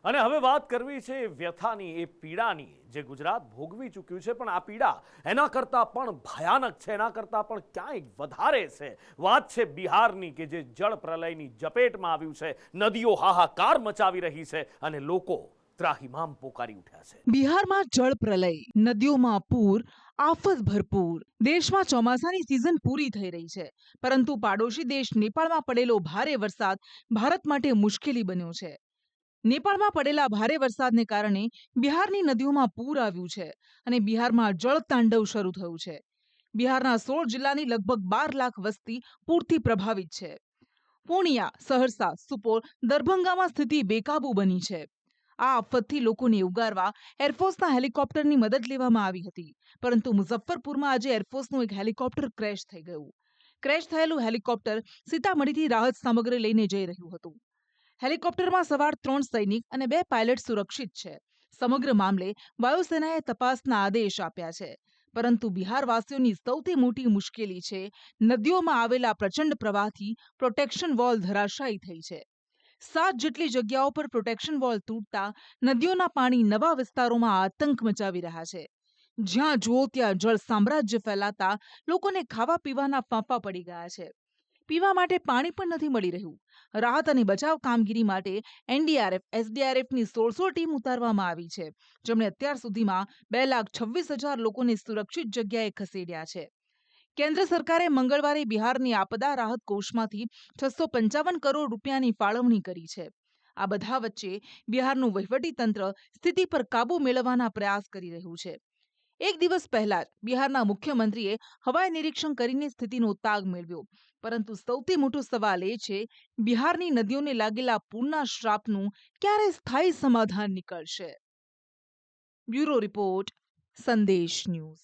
અને હવે વાત કરવી છે એ વ્યથાની, એ પીડાની, જે ગુજરાત ભોગવી ચૂક્યું છે, પણ આ પીડા એના કરતાં પણ ભયાનક છે, એના કરતાં પણ ક્યાંય વધારે છે. વાત છે બિહારની, કે જે જળ પ્રલયની ઝપેટમાં આવ્યું છે. નદીઓ હાહાકાર મચાવી રહી છે અને લોકો ત્રાહિમામ પોકારી ઉઠ્યા છે. બિહારમાં જળ પ્રલય, નદીઓમાં પૂર, આફત ભરપૂર. દેશમાં ચોમાસાની સિઝન પૂરી થઈ રહી છે, પરંતુ પાડોશી દેશ નેપાળમાં પડેલો ભારે વરસાદ ભારત માટે મુશ્કેલી બન્યો છે. નેપાળમાં પડેલા ભારે વરસાદને કારણે બિહારની નદીઓમાં પૂર આવ્યું છે અને બિહારમાં જળતાંડવ શરૂ થયું છે. બિહારના 16 જિલ્લાની લગભગ 12 લાખ વસ્તી પૂરથી પ્રભાવિત છે. પૂર્ણિયા, સહરસા, સુપોલ, દરભંગામાં સ્થિતિ બેકાબૂ બની છે. આ આફતથી લોકોને ઉગારવા એરફોર્સના હેલિકોપ્ટરની મદદ લેવામાં આવી હતી, પરંતુ મુઝફ્ફરપુરમાં આજે એરફોર્સનું એક હેલિકોપ્ટર ક્રેશ થઈ ગયું. ક્રેશ થયેલું હેલિકોપ્ટર સીતામઢીથી રાહત સામગ્રી લઈને જઈ રહ્યું હતું. હેલિકોપ્ટરમાં સવાર 3 સૈનિક અને 2 પાયલટ સુરક્ષિત છે. સમગ્ર મામલે વાયુસેનાએ તપાસના આદેશ આપ્યા છે. પરંતુ બિહારવાસીઓની સૌથી મોટી મુશ્કેલી છે નદીઓમાં આવેલા પ્રચંડ પ્રવાહથી પ્રોટેક્શન વોલ ધરાશાયી થઈ છે. 7 જેટલી જગ્યાઓ પર પ્રોટેક્શન વોલ તૂટતા નદીઓના પાણી નવા વિસ્તારોમાં આતંક મચાવી રહ્યા છે. જ્યાં જુઓ ત્યાં જળ સામ્રાજ્ય ફેલાતા લોકોને ખાવા પીવાના ફાંફા પડી ગયા છે. પીવા માટે પાણી પણ નથી મળી રહ્યું. રાહત અને બચાવ કામગીરી માટે એનડીઆરએફ, એસડીઆરએફની 1600 ટીમ ઉતારવામાં આવી છે, જેમણે અત્યાર સુધીમાં 2,26,000 લોકોને સુરક્ષિત જગ્યાએ ખસેડ્યા છે. કેન્દ્ર સરકારે મંગળવારે બિહારની આપદા રાહત કોષમાંથી 655 કરોડ રૂપિયાની ફાળવણી કરી છે. આ બધા વચ્ચે બિહારનું વહીવટીતંત્ર સ્થિતિ પર કાબૂ મેળવવાના પ્રયાસ કરી રહ્યું છે. એક દિવસ પહેલા જ બિહારના મુખ્યમંત્રીએ હવાઈ નિરીક્ષણ કરીને સ્થિતિનો તાગ મેળવ્યો. પરંતુ સૌથી મોટો સવાલ એ છે, બિહારની નદીઓને લાગેલા પૂરના શ્રાપનું ક્યારે સ્થાયી સમાધાન નીકળશે? બ્યુરો રિપોર્ટ, સંદેશ ન્યૂઝ.